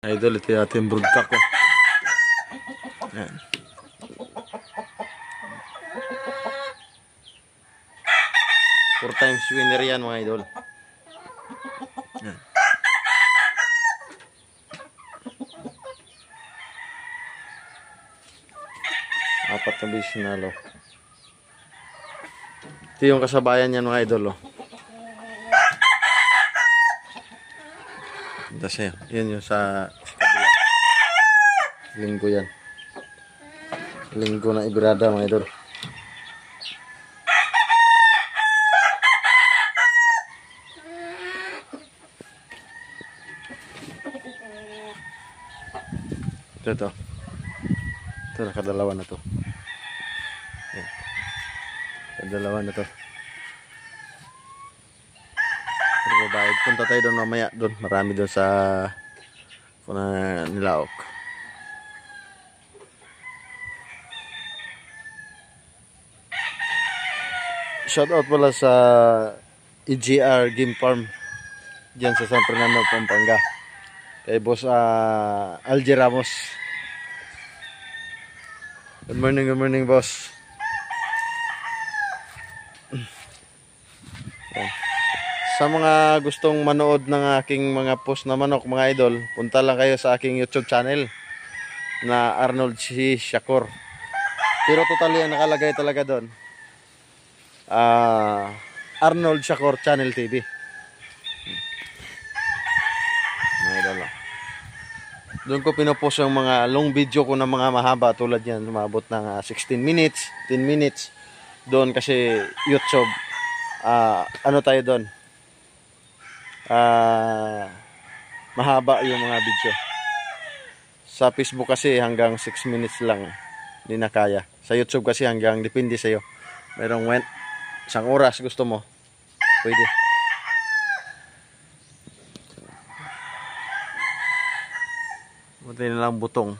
Idol, ito yung ating broodcock ko. Yan. Four times winner yan mga idol. Yan. Apat na beses sinalo. Ito yung kasabayan yan mga idol. Oh. Ito siya. Yan yung sa kabila. Linggo yan. Linggo na ibirada mga idol. Ito. Ito nakadalawa na to. Yan. Nakadalawa na to. Pero babayad. Punta tayo doon mamaya. Doon. Marami doon sa Nilaok. Shoutout pala sa EGR Game Farm diyan sa San Fernando, Pampanga. Kay Boss Algie Ramos. Good morning boss. Sa mga gustong manood ng aking mga post na manok mga idol, punta lang kayo sa aking YouTube channel na Arnold C. Shakur. Pero totally ang nakalagay talaga doon Arnold Shakur Channel TV. Mga idol. Doon ko pinopost yung mga long video ko na mga mahaba tulad yan, umabot ng 16 minutes, 10 minutes. Doon kasi YouTube, ano tayo doon? Mahaba yung mga video. Sa Facebook kasi hanggang 6 minutes lang, hindi na kaya. Sa YouTube kasi hanggang, depende sa'yo. Merong isang oras gusto mo, pwede. Buti na lang butong.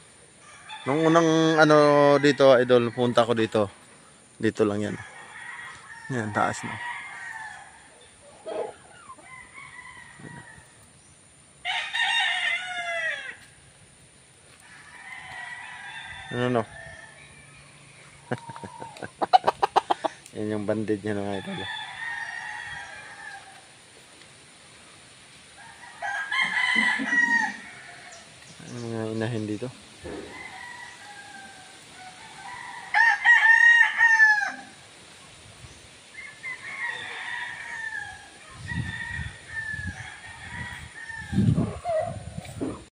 Nung unang ano dito, idol, punta ko dito. Dito lang yan. Yan, taas na. Ano? Yan yung bandage niya mga idol. Mga inahin dito.